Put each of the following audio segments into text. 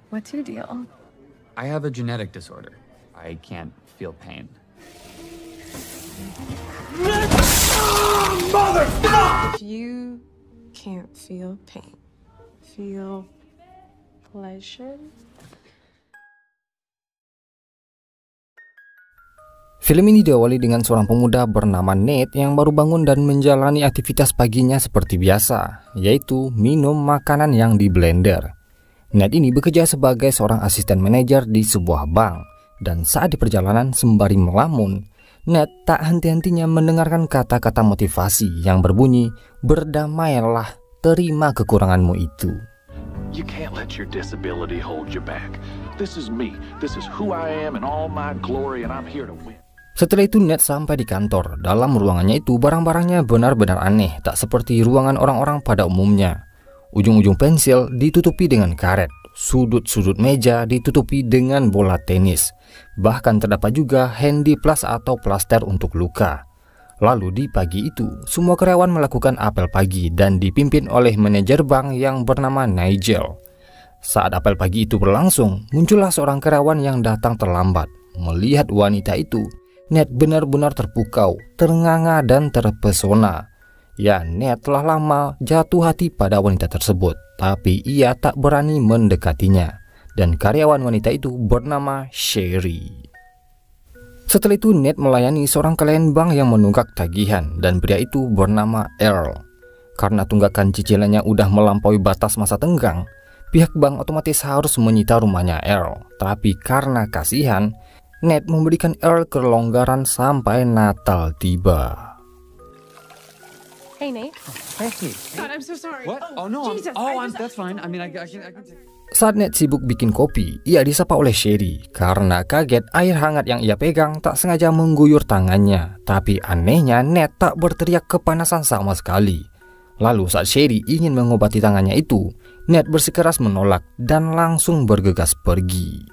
What's your deal? I have a genetic disorder. I can't feel pain. If you can't feel pain, feel pleasure? Film ini diawali dengan seorang pemuda bernama Nate yang baru bangun dan menjalani aktivitas paginya seperti biasa, yaitu minum makanan yang di blender. Nate ini bekerja sebagai seorang asisten manajer di sebuah bank, dan saat di perjalanan sembari melamun, Nate tak henti-hentinya mendengarkan kata-kata motivasi yang berbunyi, "Berdamailah, terima kekuranganmu itu." You can't let your disability hold you back. This is me. This is who I am in all my glory, and I'm here to win. Setelah itu Nate sampai di kantor. Dalam ruangannya itu barang-barangnya benar-benar aneh, tak seperti ruangan orang-orang pada umumnya. Ujung-ujung pensil ditutupi dengan karet, sudut-sudut meja ditutupi dengan bola tenis. Bahkan terdapat juga handy plus atau plaster untuk luka. Lalu di pagi itu, semua karyawan melakukan apel pagi dan dipimpin oleh manajer bank yang bernama Nigel. Saat apel pagi itu berlangsung, muncullah seorang karyawan yang datang terlambat. Melihat wanita itu, Nate benar-benar terpukau, ternganga dan terpesona. Ya, Nate telah lama jatuh hati pada wanita tersebut, tapi ia tak berani mendekatinya. Dan karyawan wanita itu bernama Sherry. Setelah itu Nate melayani seorang klien bank yang menunggak tagihan, dan pria itu bernama Earl. Karena tunggakan cicilannya udah melampaui batas masa tenggang, pihak bank otomatis harus menyita rumahnya Earl. Tapi karena kasihan, Nate memberikan Earl kelonggaran sampai Natal tiba. Hey, Nate. Hey. God, I'm so sorry. What? Oh no. Jesus, That's fine. I mean, I can take... Saat Nate sibuk bikin kopi, ia disapa oleh Sherry. Karena kaget, air hangat yang ia pegang tak sengaja mengguyur tangannya. Tapi anehnya Nate tak berteriak kepanasan sama sekali. Lalu saat Sherry ingin mengobati tangannya itu, Nate bersikeras menolak dan langsung bergegas pergi.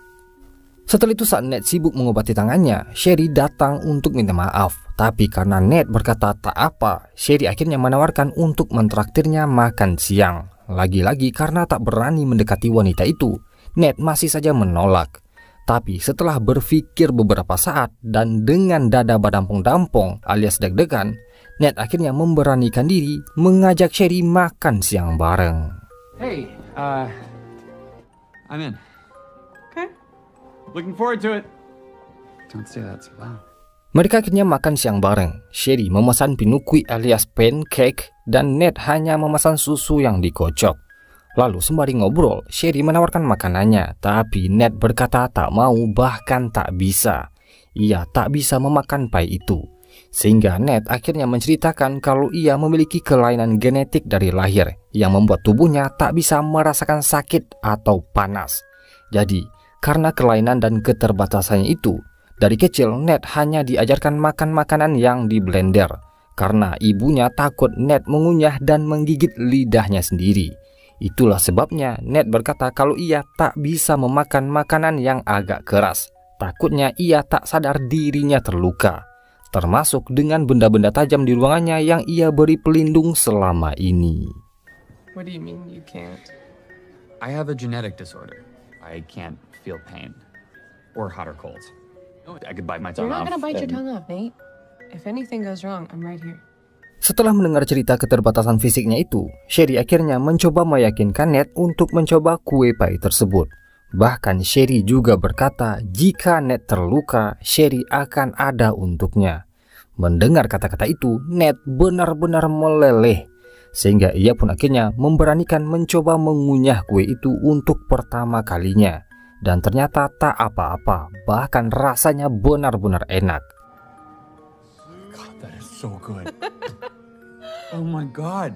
Setelah itu saat Nate sibuk mengobati tangannya, Sherry datang untuk minta maaf. Tapi karena Nate berkata tak apa, Sherry akhirnya menawarkan untuk mentraktirnya makan siang. Lagi-lagi karena tak berani mendekati wanita itu, Nate masih saja menolak. Tapi setelah berpikir beberapa saat dan dengan dada berdampong-dampong alias deg-degan, Nate akhirnya memberanikan diri mengajak Sherry makan siang bareng. Hey, I'm in. Okay. Looking forward to it. Don't say that so loud. Mereka akhirnya makan siang bareng. Sherry memesan pinukui alias pancake dan Nate hanya memesan susu yang dikocok. Lalu sembari ngobrol, Sherry menawarkan makanannya, tapi Nate berkata tak mau, bahkan tak bisa. Ia tak bisa memakan pai itu. Sehingga Nate akhirnya menceritakan kalau ia memiliki kelainan genetik dari lahir yang membuat tubuhnya tak bisa merasakan sakit atau panas. Jadi, karena kelainan dan keterbatasannya itu, dari kecil Nate hanya diajarkan makan makanan yang di blender. Karena ibunya takut Nate mengunyah dan menggigit lidahnya sendiri. Itulah sebabnya Nate berkata kalau ia tak bisa memakan makanan yang agak keras. Takutnya ia tak sadar dirinya terluka. Termasuk dengan benda-benda tajam di ruangannya yang ia beri pelindung selama ini. What do you mean you can't? I have a genetic disorder. I can't feel pain or hot or cold. I could bite my tongue You're not off. gonna bite your tongue off, Nate. If anything goes wrong, I'm right here. Setelah mendengar cerita keterbatasan fisiknya itu, Sherry akhirnya mencoba meyakinkan Nate untuk mencoba kue pai tersebut. Bahkan Sherry juga berkata jika Nate terluka, Sherry akan ada untuknya. Mendengar kata-kata itu, Nate benar-benar meleleh. Sehingga ia pun akhirnya memberanikan mencoba mengunyah kue itu untuk pertama kalinya. Dan ternyata tak apa-apa, bahkan rasanya benar-benar enak. God, that is so good. Oh my God.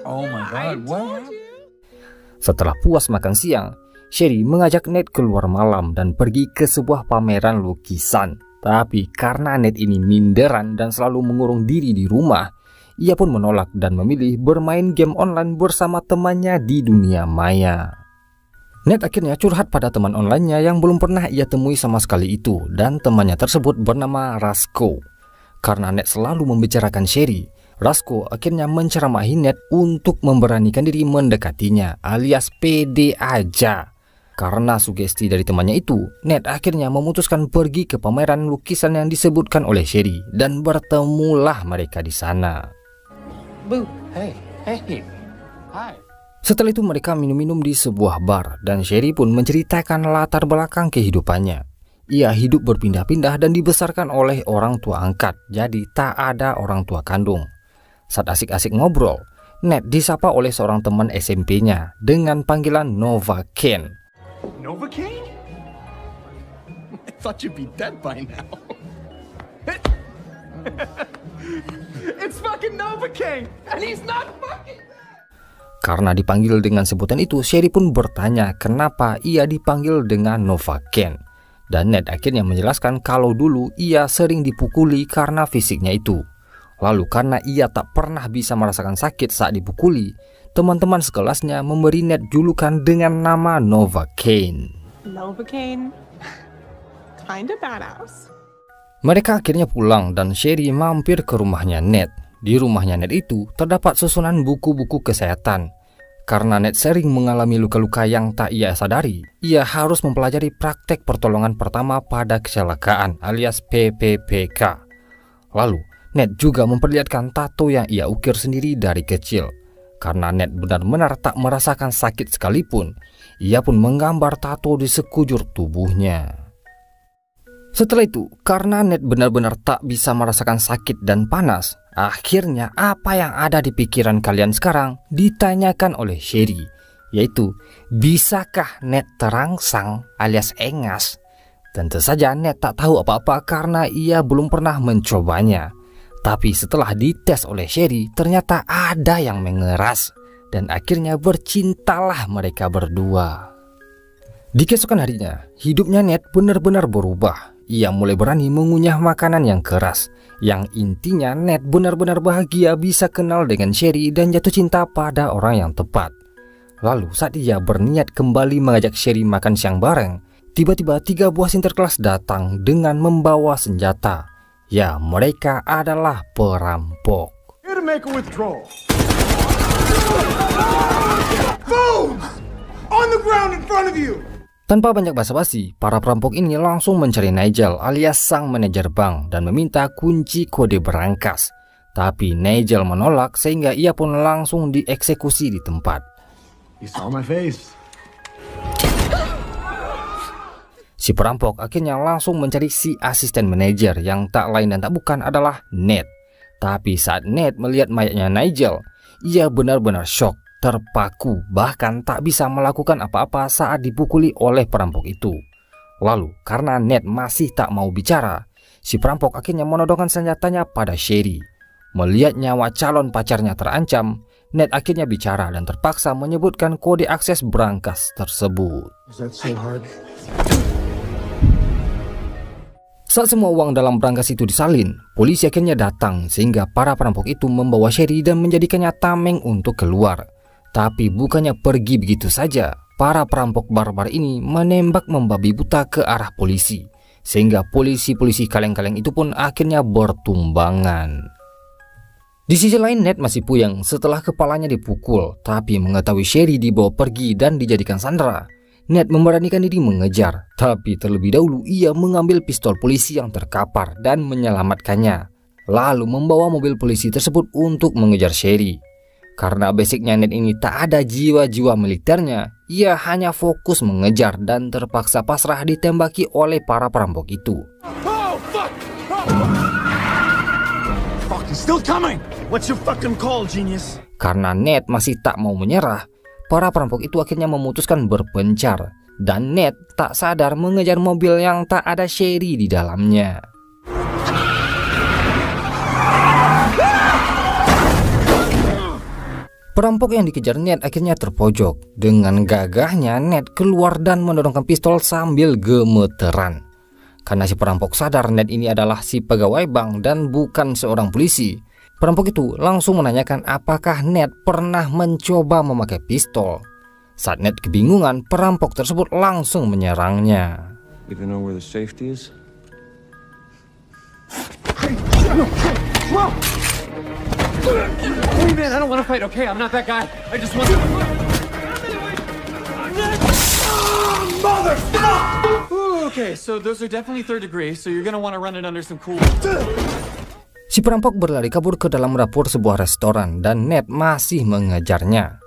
Oh my God. What? Setelah puas makan siang, Sherry mengajak Nate keluar malam dan pergi ke sebuah pameran lukisan. Tapi karena Nate ini minderan dan selalu mengurung diri di rumah, ia pun menolak dan memilih bermain game online bersama temannya di dunia maya. Nate akhirnya curhat pada teman online-nya yang belum pernah ia temui sama sekali itu, dan temannya tersebut bernama Rasko. Karena Nate selalu membicarakan Sherry, Rasko akhirnya menceramahi Ned untuk memberanikan diri mendekatinya, alias pede aja. Karena sugesti dari temannya itu, Ned akhirnya memutuskan pergi ke pameran lukisan yang disebutkan oleh Sherry dan bertemulah mereka di sana. Boo, hey, hi. Setelah itu mereka minum-minum di sebuah bar dan Sherry pun menceritakan latar belakang kehidupannya. Ia hidup berpindah-pindah dan dibesarkan oleh orang tua angkat, jadi tak ada orang tua kandung. Saat asik-asik ngobrol, Ned disapa oleh seorang teman SMP-nya dengan panggilan Novocaine. Novocaine? I thought you'd be dead by now. It's fucking Novocaine, and he's not fucking. Karena dipanggil dengan sebutan itu, Sherry pun bertanya kenapa ia dipanggil dengan Novocaine. Dan Ned akhirnya menjelaskan kalau dulu ia sering dipukuli karena fisiknya itu. Lalu karena ia tak pernah bisa merasakan sakit saat dipukuli, teman-teman sekelasnya memberi Ned julukan dengan nama Novocaine. Novocaine. Kinda badass. Mereka akhirnya pulang dan Sherry mampir ke rumahnya Ned. Di rumahnya Ned itu terdapat susunan buku-buku kesehatan. Karena Ned sering mengalami luka-luka yang tak ia sadari, ia harus mempelajari praktek pertolongan pertama pada kecelakaan alias PPPK. Lalu Ned juga memperlihatkan tato yang ia ukir sendiri dari kecil. Karena Ned benar-benar tak merasakan sakit sekalipun, ia pun menggambar tato di sekujur tubuhnya. Setelah itu, karena Ned benar-benar tak bisa merasakan sakit dan panas, akhirnya apa yang ada di pikiran kalian sekarang ditanyakan oleh Sherry, yaitu bisakah Ned terangsang alias engas? Tentu saja Ned tak tahu apa-apa karena ia belum pernah mencobanya. Tapi setelah dites oleh Sherry, ternyata ada yang mengeras dan akhirnya bercintalah mereka berdua. Di keesokan harinya, hidupnya Ned benar-benar berubah. Ia mulai berani mengunyah makanan yang keras. Yang intinya Ned benar-benar bahagia bisa kenal dengan Sherry dan jatuh cinta pada orang yang tepat. Lalu saat ia berniat kembali mengajak Sherry makan siang bareng, tiba-tiba 3 buah sinterklas datang dengan membawa senjata. Ya, mereka adalah perampok. Here to make a withdrawal. Boom! On the ground in front of you. Tanpa banyak basa-basi, para perampok ini langsung mencari Nigel alias sang manajer bank dan meminta kunci kode berangkas. Tapi Nigel menolak sehingga ia pun langsung dieksekusi di tempat. You saw my face. Si perampok akhirnya langsung mencari si asisten manajer yang tak lain dan tak bukan adalah Ned. Tapi saat Ned melihat mayatnya Nigel, ia benar-benar shock, terpaku, bahkan tak bisa melakukan apa-apa saat dipukuli oleh perampok itu. Lalu karena Ned masih tak mau bicara, si perampok akhirnya menodongkan senjatanya pada Sherry. Melihat nyawa calon pacarnya terancam, Ned akhirnya bicara dan terpaksa menyebutkan kode akses berangkas tersebut. Is that so hard? Saat semua uang dalam berangkas itu disalin, polisi akhirnya datang sehingga para perampok itu membawa Sherry dan menjadikannya tameng untuk keluar. Tapi bukannya pergi begitu saja, para perampok barbar ini menembak membabi buta ke arah polisi. Sehingga polisi-polisi kaleng-kaleng itu pun akhirnya bertumbangan. Di sisi lain Ned masih puyeng setelah kepalanya dipukul, tapi mengetahui Sherry dibawa pergi dan dijadikan sandera. Ned memberanikan diri mengejar, tapi terlebih dahulu ia mengambil pistol polisi yang terkapar dan menyelamatkannya. Lalu membawa mobil polisi tersebut untuk mengejar Sherry. Karena basicnya Ned ini tak ada jiwa-jiwa militernya, ia hanya fokus mengejar dan terpaksa pasrah ditembaki oleh para perampok itu. Oh, fuck! Fuck, he's still coming! What's your fucking call, genius? Karena Ned masih tak mau menyerah, para perampok itu akhirnya memutuskan berpencar. Dan Ned tak sadar mengejar mobil yang tak ada Sherry di dalamnya. Perampok yang dikejar Ned akhirnya terpojok. Dengan gagahnya Ned keluar dan mendorongkan pistol sambil gemeteran. Karena si perampok sadar Ned ini adalah si pegawai bank dan bukan seorang polisi, perampok itu langsung menanyakan apakah Ned pernah mencoba memakai pistol. Saat Ned kebingungan, perampok tersebut langsung menyerangnya. You know where the safety is? Hey man, I don't want to fight, okay? I'm not that guy. I just want to... Okay, so those are definitely third degree, so you're gonna want to run it under some cool... Si perampok berlari kabur ke dalam dapur sebuah restoran dan Ned masih mengejarnya.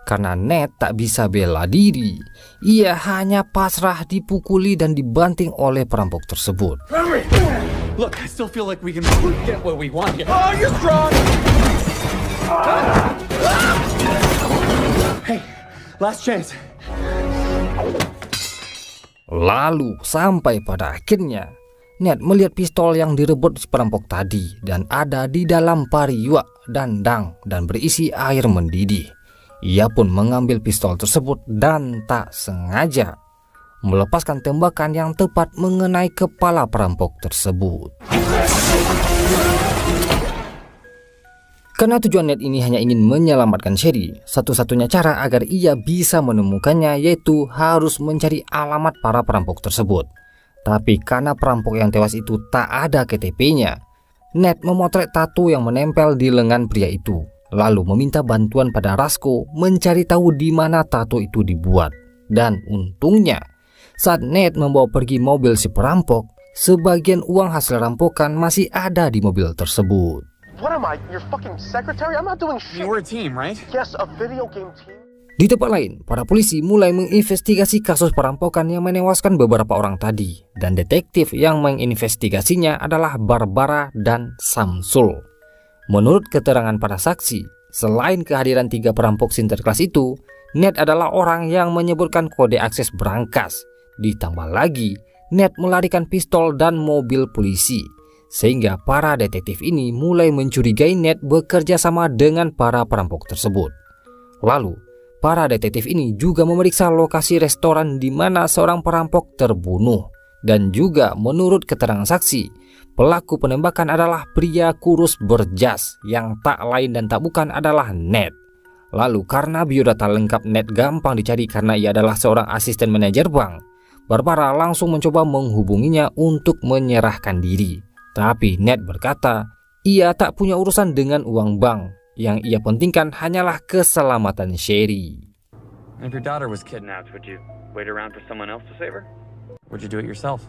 Karena Ned tak bisa bela diri, ia hanya pasrah dipukuli dan dibanting oleh perampok tersebut. Look, I still feel like we can get what we want. Oh, you're strong! Hey, last chance. Lalu sampai pada akhirnya Ned melihat pistol yang direbut si perampok tadi dan ada di dalam pariwak dandang dan berisi air mendidih. Ia pun mengambil pistol tersebut dan tak sengaja melepaskan tembakan yang tepat mengenai kepala perampok tersebut. Karena tujuan Ned ini hanya ingin menyelamatkan Sherry, satu-satunya cara agar ia bisa menemukannya yaitu harus mencari alamat para perampok tersebut. Tapi karena perampok yang tewas itu tak ada KTP-nya, Ned memotret tato yang menempel di lengan pria itu, lalu meminta bantuan pada Rasko mencari tahu di mana tato itu dibuat. Dan untungnya, saat Ned membawa pergi mobil si perampok, sebagian uang hasil rampokan masih ada di mobil tersebut. What am I, your fucking secretary? I'm not doing shit. You were a team, right? Yes, a video game team. Di tempat lain, para polisi mulai menginvestigasi kasus perampokan yang menewaskan beberapa orang tadi. Dan detektif yang menginvestigasinya adalah Barbara dan Samsul. Menurut keterangan para saksi, selain kehadiran 3 perampok sinterklas itu, Ned adalah orang yang menyebutkan kode akses brankas. Ditambah lagi, Ned melarikan pistol dan mobil polisi. Sehingga para detektif ini mulai mencurigai Ned bekerja sama dengan para perampok tersebut. Lalu, para detektif ini juga memeriksa lokasi restoran di mana seorang perampok terbunuh. Dan juga menurut keterangan saksi, pelaku penembakan adalah pria kurus berjas yang tak lain dan tak bukan adalah Ned. Lalu karena biodata lengkap Ned gampang dicari karena ia adalah seorang asisten manajer bank, Barbara langsung mencoba menghubunginya untuk menyerahkan diri. Tapi Ned berkata, ia tak punya urusan dengan uang bank. Yang ia pentingkan hanyalah keselamatan Sherry. If your daughter was kidnapped, would you wait around for someone else to save her? Would you do it yourself?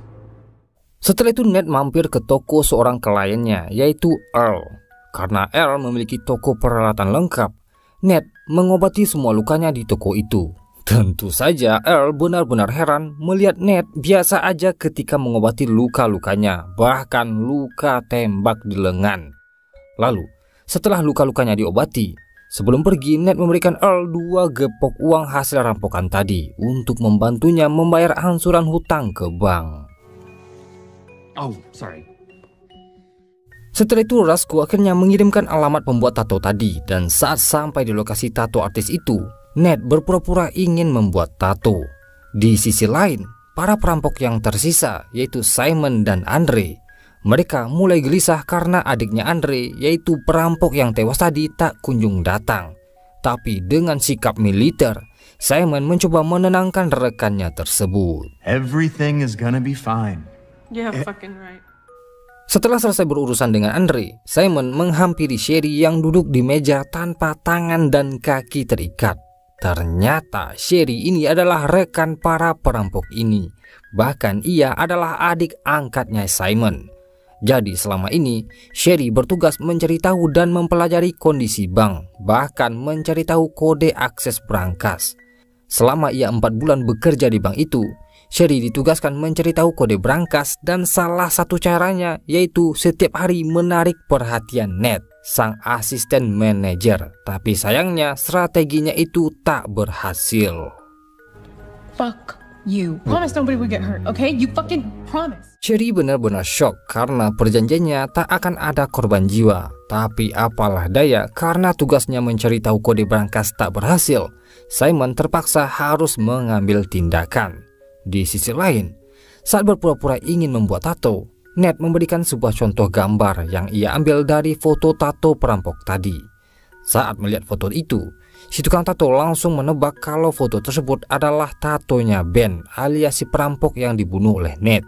Setelah itu Ned mampir ke toko seorang kliennya, yaitu Earl. Karena Earl memiliki toko peralatan lengkap, Ned mengobati semua lukanya di toko itu. Tentu saja Earl benar-benar heran melihat Ned biasa aja ketika mengobati luka-lukanya, bahkan luka tembak di lengan. Lalu, setelah luka-lukanya diobati, sebelum pergi Ned memberikan Earl 2 gepok uang hasil rampokan tadi untuk membantunya membayar angsuran hutang ke bank. Oh, sorry. Setelah itu Rasko akhirnya mengirimkan alamat pembuat tato tadi, dan saat sampai di lokasi tato artis itu, Ned berpura-pura ingin membuat tato. Di sisi lain, para perampok yang tersisa yaitu Simon dan Andre, mereka mulai gelisah karena adiknya Andre yaitu perampok yang tewas tadi tak kunjung datang. Tapi dengan sikap militer, Simon mencoba menenangkan rekannya tersebut. Everything is gonna be fine. Yeah, fucking right. Setelah selesai berurusan dengan Andre, Simon menghampiri Sherry yang duduk di meja tanpa tangan dan kaki terikat. Ternyata Sherry ini adalah rekan para perampok ini. Bahkan ia adalah adik angkatnya Simon. Jadi selama ini Sherry bertugas mencari tahu dan mempelajari kondisi bank, bahkan mencari tahu kode akses brankas. Selama ia 4 bulan bekerja di bank itu, Sherry ditugaskan mencari tahu kode brankas dan salah satu caranya yaitu setiap hari menarik perhatian Ned, sang asisten manajer. Tapi sayangnya strateginya itu tak berhasil. Fuck you. Promise nobody would get hurt, okay? You fucking promise. Sherry benar-benar shock karena perjanjiannya tak akan ada korban jiwa. Tapi apalah daya, karena tugasnya mencari tahu kode brankas tak berhasil, Simon terpaksa harus mengambil tindakan. Di sisi lain, saat berpura-pura ingin membuat tato, Ned memberikan sebuah contoh gambar yang ia ambil dari foto tato perampok tadi. Saat melihat foto itu, si tukang tato langsung menebak kalau foto tersebut adalah tatonya Ben alias si perampok yang dibunuh oleh Ned.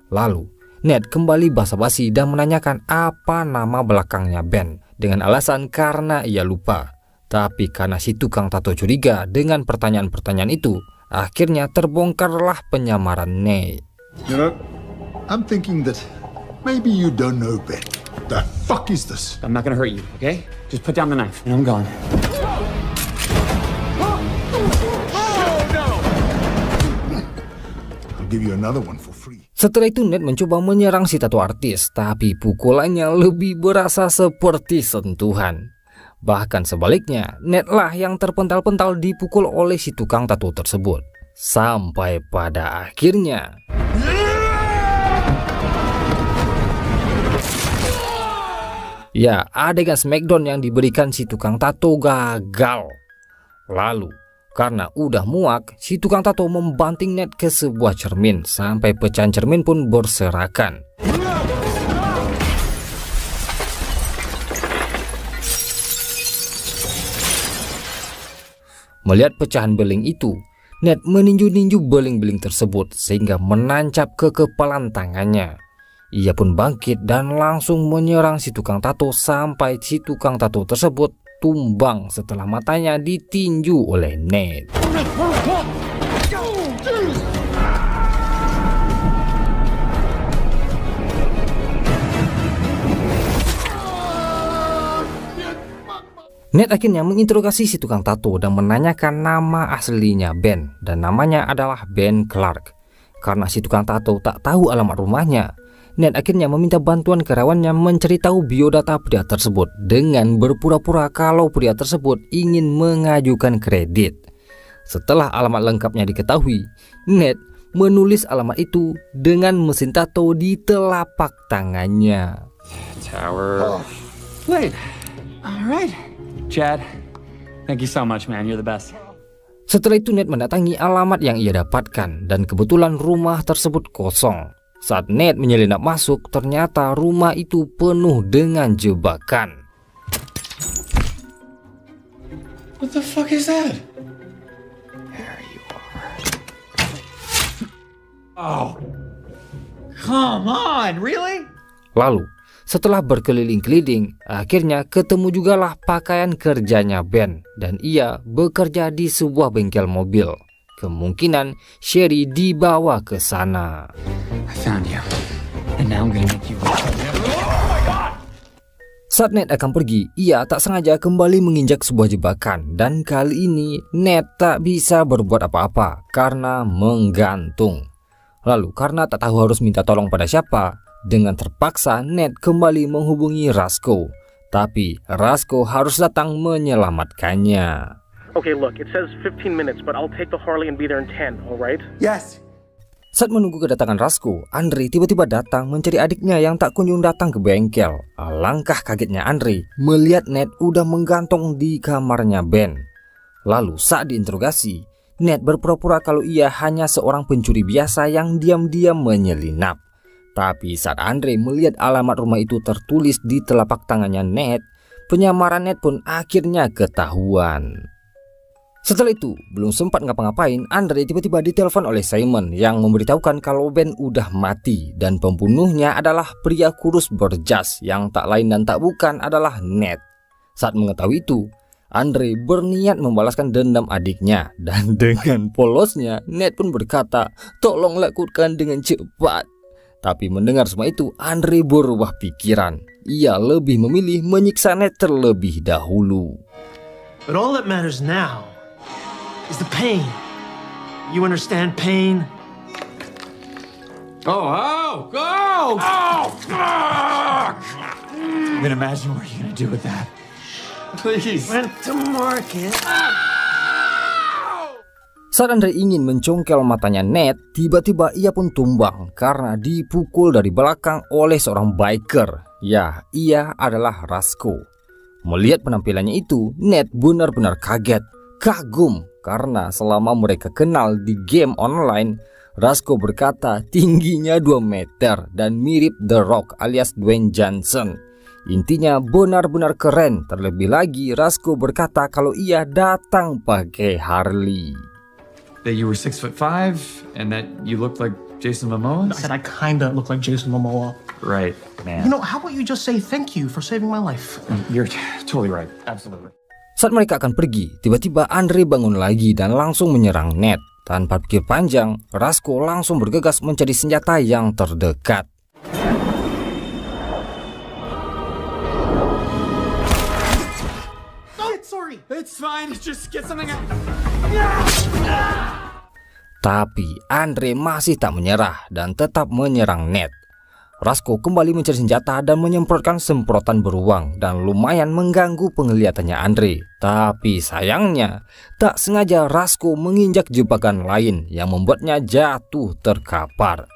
Lalu, Ned kembali basa-basi dan menanyakan apa nama belakangnya Ben. dengan alasan karena ia lupa. Tapi karena si tukang tato curiga dengan pertanyaan-pertanyaan itu, akhirnya terbongkarlah penyamaran Nate. You know, I'm thinking that maybe you don't know Ben. The fuck is this? I'm not gonna hurt you, okay? Just put down the knife and I'm gone. I'll give you another one for free. Setelah itu Nate mencoba menyerang si tato artis, tapi pukulannya lebih berasa seperti sentuhan. Bahkan sebaliknya, Nate lah yang terpental-pental dipukul oleh si tukang tato tersebut. Sampai pada akhirnya ya, adegan smackdown yang diberikan si tukang tato gagal. Lalu, karena udah muak, si tukang tato membanting Nate ke sebuah cermin sampai pecahan cermin pun berserakan. Melihat pecahan beling itu, Nate meninju-ninju beling-beling tersebut sehingga menancap ke kepalan tangannya. Ia pun bangkit dan langsung menyerang si tukang tato sampai si tukang tato tersebut tumbang setelah matanya ditinju oleh Nate. Nate akhirnya menginterogasi si tukang tato dan menanyakan nama aslinya Ben, dan namanya adalah Ben Clark. Karena si tukang tato tak tahu alamat rumahnya, Nate akhirnya meminta bantuan karyawannya mencari tahu biodata pria tersebut dengan berpura-pura kalau pria tersebut ingin mengajukan kredit. Setelah alamat lengkapnya diketahui, Nate menulis alamat itu dengan mesin tato di telapak tangannya. Tower. Wait. All right. Chad, thank you so much, man. You're the best. Setelah itu Nate mendatangi alamat yang ia dapatkan dan kebetulan rumah tersebut kosong. Saat Nate menyelinap masuk, ternyata rumah itu penuh dengan jebakan. What the fuck is that? There you are. Oh. Come on, really? Lalu, setelah berkeliling-keliling, akhirnya ketemu jugalah pakaian kerjanya Ben dan ia bekerja di sebuah bengkel mobil. Kemungkinan Sherry dibawa ke sana. I found you. And now I'm gonna make you wait. Saat Nate akan pergi, ia tak sengaja kembali menginjak sebuah jebakan dan kali ini Nate tak bisa berbuat apa-apa karena menggantung. Lalu karena tak tahu harus minta tolong pada siapa, dengan terpaksa Nate kembali menghubungi Rasko. Tapi Rasko harus datang menyelamatkannya. Okay, look, it says 15 minutes, but I'll take the Harley and be there in 10, alright? Yes. Saat menunggu kedatangan Rasko, Andre tiba-tiba datang mencari adiknya yang tak kunjung datang ke bengkel. Alangkah kagetnya Andre melihat Nate udah menggantung di kamarnya Ben. Lalu saat diinterogasi, Nate berpura-pura kalau ia hanya seorang pencuri biasa yang diam-diam menyelinap. Tapi saat Andre melihat alamat rumah itu tertulis di telapak tangannya Nate, penyamaran Nate pun akhirnya ketahuan. Setelah itu, belum sempat ngapa-ngapain, Andre tiba-tiba ditelepon oleh Simon yang memberitahukan kalau Ben udah mati dan pembunuhnya adalah pria kurus berjas yang tak lain dan tak bukan adalah Nate. Saat mengetahui itu, Andre berniat membalaskan dendam adiknya dan dengan polosnya Nate pun berkata, "Tolong lakukan dengan cepat." Tapi mendengar semua itu, Andre berubah pikiran. Ia lebih memilih menyiksa Nate terlebih dahulu. But all that matters now is the pain. You understand pain? Oh, fuck! I can imagine what you're gonna do with that. Please. Went to market. Saat Andre ingin mencongkel matanya Nate, tiba-tiba ia pun tumbang karena dipukul dari belakang oleh seorang biker. Ya, ia adalah Rasko. Melihat penampilannya itu, Nate benar-benar kaget, kagum karena selama mereka kenal di game online, Rasko berkata tingginya 2 meter dan mirip The Rock alias Dwayne Johnson. Intinya benar-benar keren. Terlebih lagi Rasko berkata kalau ia datang pakai Harley. That you were 6'5" and that you looked like Jason Momoa? I said I kinda look like Jason Momoa. right, man. You know, how about you just say thank you for saving my life? You're totally right. Absolutely. Saat mereka akan pergi, tiba-tiba Andre bangun lagi dan langsung menyerang Ned. Tanpa pikir panjang, Rasko langsung bergegas mencari senjata yang terdekat. It's fine. Just get something out. Tapi Andre masih tak menyerah dan tetap menyerang Ned. Rasko kembali mencari senjata dan menyemprotkan semprotan beruang dan lumayan mengganggu penglihatannya Andre. Tapi sayangnya, tak sengaja Rasko menginjak jebakan lain yang membuatnya jatuh terkapar.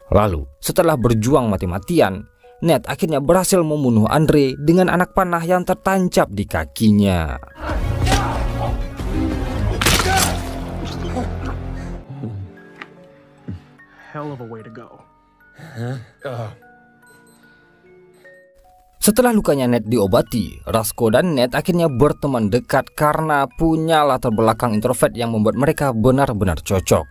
Lalu, setelah berjuang mati-matian, Ned akhirnya berhasil membunuh Andre dengan anak panah yang tertancap di kakinya. Hell of a way to go. Setelah lukanya Ned diobati, Rasko dan Ned akhirnya berteman dekat karena punya latar belakang introvert yang membuat mereka benar-benar cocok.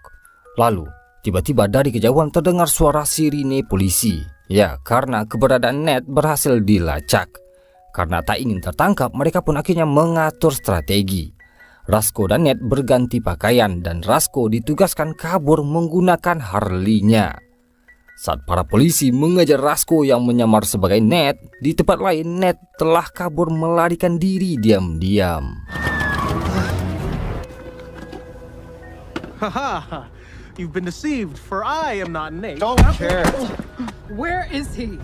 Lalu, tiba-tiba dari kejauhan terdengar suara sirine polisi. Ya, karena keberadaan Ned berhasil dilacak. Karena tak ingin tertangkap, mereka pun akhirnya mengatur strategi. Rasko dan Ned berganti pakaian dan Rasko ditugaskan kabur menggunakan Harley-nya. Saat para polisi mengejar Rasko yang menyamar sebagai Ned, di tempat lain Ned telah kabur melarikan diri diam-diam. Haha, you've been deceived, for I am not Nate. Don't care. Where is he?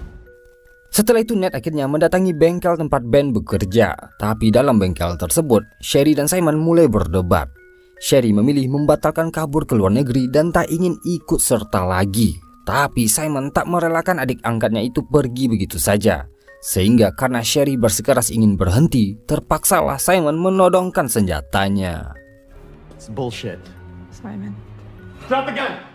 Setelah itu Ned akhirnya mendatangi bengkel tempat Ben bekerja. Tapi dalam bengkel tersebut, Sherry dan Simon mulai berdebat. Sherry memilih membatalkan kabur ke luar negeri dan tak ingin ikut serta lagi. Tapi Simon tak merelakan adik angkatnya itu pergi begitu saja. Sehingga karena Sherry bersikeras ingin berhenti, terpaksalah Simon menodongkan senjatanya. It's bullshit. Simon. Drop the gun.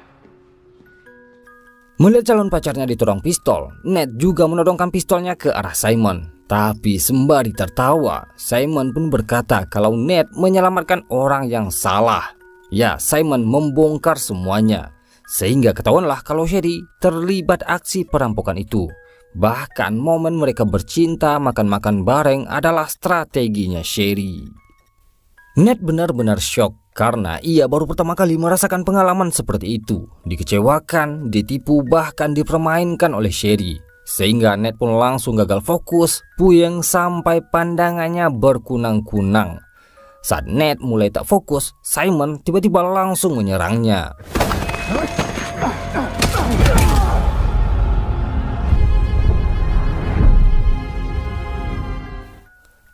Melihat calon pacarnya ditodong pistol, Ned juga menodongkan pistolnya ke arah Simon. Tapi sembari tertawa, Simon pun berkata kalau Ned menyelamatkan orang yang salah. Ya, Simon membongkar semuanya. Sehingga ketahuanlah kalau Sherry terlibat aksi perampokan itu. Bahkan momen mereka bercinta makan-makan bareng adalah strateginya Sherry. Ned benar-benar syok karena ia baru pertama kali merasakan pengalaman seperti itu. Dikecewakan, ditipu, bahkan dipermainkan oleh Sherry. Sehingga Ned pun langsung gagal fokus, puyeng sampai pandangannya berkunang-kunang. Saat Ned mulai tak fokus, Simon tiba-tiba langsung menyerangnya.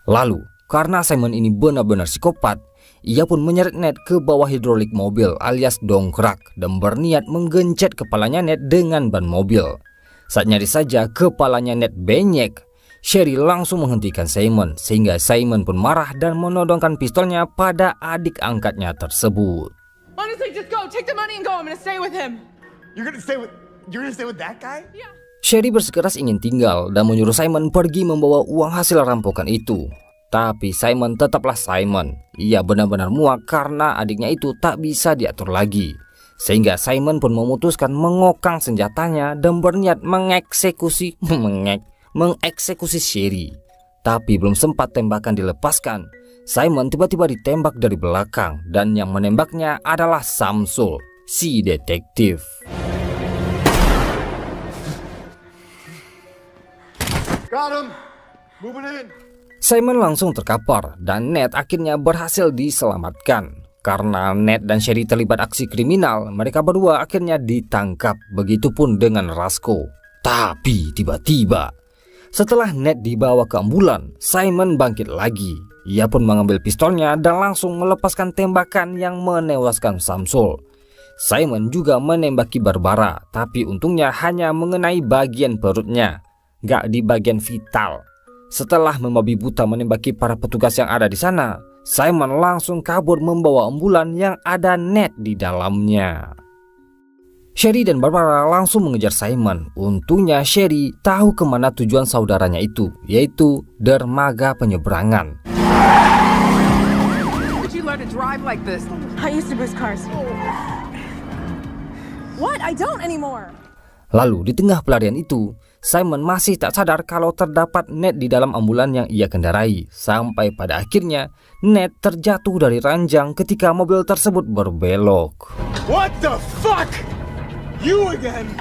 Lalu, karena Simon ini benar-benar psikopat, ia pun menyeret Ned ke bawah hidrolik mobil alias dongkrak dan berniat menggencet kepalanya Ned dengan ban mobil. Saat nyaris saja kepalanya Ned benyek, Sherry langsung menghentikan Simon sehingga Simon pun marah dan menodongkan pistolnya pada adik angkatnya tersebut. Honestly, just go. Take the money and go. I'm gonna stay with him. You're gonna stay with that guy? Yeah. Sherry bersikeras ingin tinggal dan menyuruh Simon pergi membawa uang hasil rampokan itu. Tapi Simon tetaplah Simon. Ia benar-benar muak karena adiknya itu tak bisa diatur lagi. Sehingga Simon pun memutuskan mengokang senjatanya dan berniat mengeksekusi Sherry. Tapi belum sempat tembakan dilepaskan, Simon tiba-tiba ditembak dari belakang dan yang menembaknya adalah Samsul, si detektif. Got him. Moving in. Simon langsung terkapar dan Ned akhirnya berhasil diselamatkan. Karena Ned dan Sherry terlibat aksi kriminal, mereka berdua akhirnya ditangkap. Begitupun dengan Rasko. Tapi tiba-tiba, setelah Ned dibawa ke ambulan, Simon bangkit lagi. Ia pun mengambil pistolnya dan langsung melepaskan tembakan yang menewaskan Samsul. Simon juga menembaki Barbara, tapi untungnya hanya mengenai bagian perutnya, gak di bagian vital. Setelah membabi buta menembaki para petugas yang ada di sana, Simon langsung kabur membawa ambulan yang ada Ned di dalamnya. Sherry dan Barbara langsung mengejar Simon. Untungnya Sherry tahu kemana tujuan saudaranya itu, yaitu dermaga penyeberangan. Did you learn to drive like this? I used to boost cars. What? I don't anymore. Lalu di tengah pelarian itu, Simon masih tak sadar kalau terdapat Ned di dalam ambulan yang ia kendarai. Sampai pada akhirnya, Ned terjatuh dari ranjang ketika mobil tersebut berbelok. What the fuck? You again?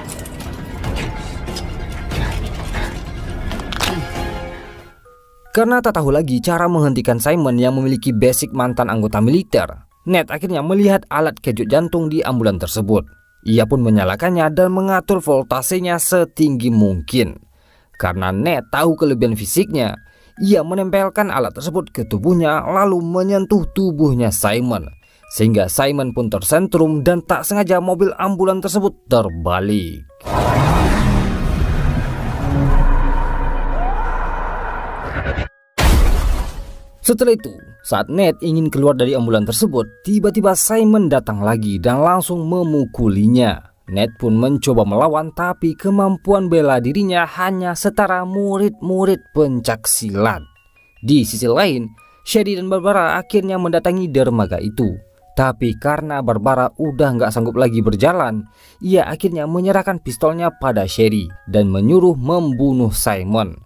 Karena tak tahu lagi cara menghentikan Simon yang memiliki basic mantan anggota militer, Ned akhirnya melihat alat kejut jantung di ambulan tersebut. Ia pun menyalakannya dan mengatur voltasenya setinggi mungkin. Karena Ned tahu kelebihan fisiknya, ia menempelkan alat tersebut ke tubuhnya lalu menyentuh tubuhnya Simon. Sehingga Simon pun tersentrum dan tak sengaja mobil ambulan tersebut terbalik. Setelah itu, saat Ned ingin keluar dari ambulan tersebut, tiba-tiba Simon datang lagi dan langsung memukulinya. Ned pun mencoba melawan, tapi kemampuan bela dirinya hanya setara murid-murid pencak silat. Di sisi lain, Sherry dan Barbara akhirnya mendatangi dermaga itu. Tapi karena Barbara udah nggak sanggup lagi berjalan, ia akhirnya menyerahkan pistolnya pada Sherry dan menyuruh membunuh Simon.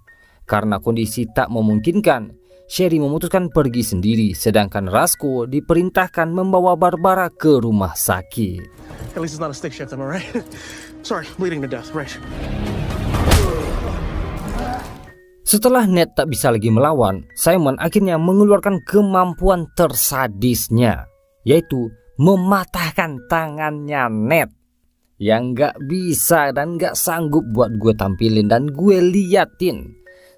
Karena kondisi tak memungkinkan, Sherry memutuskan pergi sendiri, sedangkan Rasko diperintahkan membawa Barbara ke rumah sakit. At least it's not a stick shift, am I right? Sorry, bleeding to death, right? Setelah Ned tak bisa lagi melawan, Simon akhirnya mengeluarkan kemampuan tersadisnya, yaitu mematahkan tangannya Ned. Yang gak bisa dan gak sanggup buat gue tampilin dan gue liatin.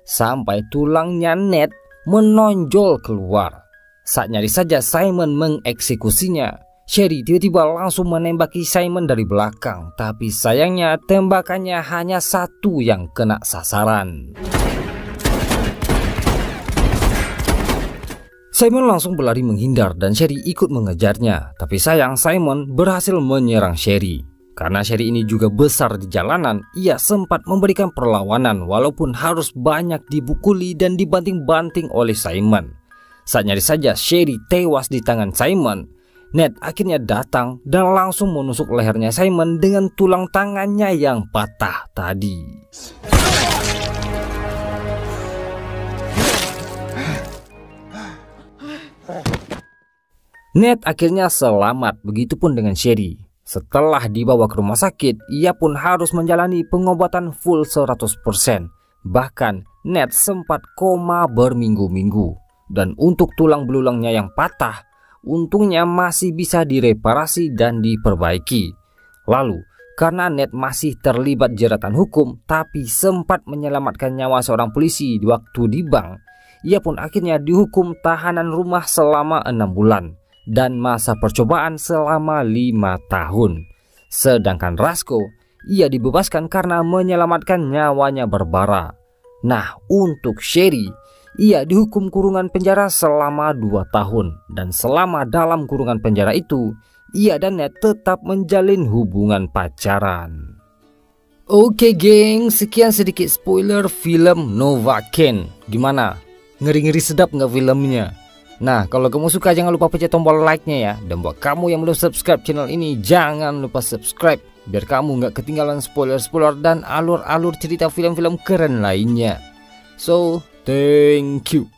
Sampai tulangnya Ned menonjol keluar. Saat nyaris saja Simon mengeksekusinya, Sherry tiba-tiba langsung menembaki Simon dari belakang. Tapi sayangnya tembakannya hanya satu yang kena sasaran. Simon langsung berlari menghindar dan Sherry ikut mengejarnya. Tapi sayang Simon berhasil menyerang Sherry. Karena Sherry ini juga besar di jalanan, ia sempat memberikan perlawanan walaupun harus banyak dibukuli dan dibanting-banting oleh Simon. Saat nyaris saja Sherry tewas di tangan Simon, Ned akhirnya datang dan langsung menusuk lehernya Simon dengan tulang tangannya yang patah tadi. Ned akhirnya selamat, begitupun dengan Sherry. Setelah dibawa ke rumah sakit, ia pun harus menjalani pengobatan full 100%. Bahkan Ned sempat koma berminggu-minggu. Dan untuk tulang belulangnya yang patah, untungnya masih bisa direparasi dan diperbaiki. Lalu, karena Ned masih terlibat jeratan hukum tapi sempat menyelamatkan nyawa seorang polisi di waktu di bank, ia pun akhirnya dihukum tahanan rumah selama 6 bulan. Dan masa percobaan selama 5 tahun. Sedangkan Rasko, ia dibebaskan karena menyelamatkan nyawanya Barbara. Nah, untuk Sherry, ia dihukum kurungan penjara selama 2 tahun. Dan selama dalam kurungan penjara itu, ia dan Ned tetap menjalin hubungan pacaran. Oke geng, sekian sedikit spoiler film Novacaine. Gimana? Ngeri-ngeri sedap nggak filmnya? Nah, kalau kamu suka jangan lupa pencet tombol like-nya ya. Dan buat kamu yang belum subscribe channel ini, jangan lupa subscribe biar kamu nggak ketinggalan spoiler-spoiler dan alur-alur cerita film-film keren lainnya. So, thank you.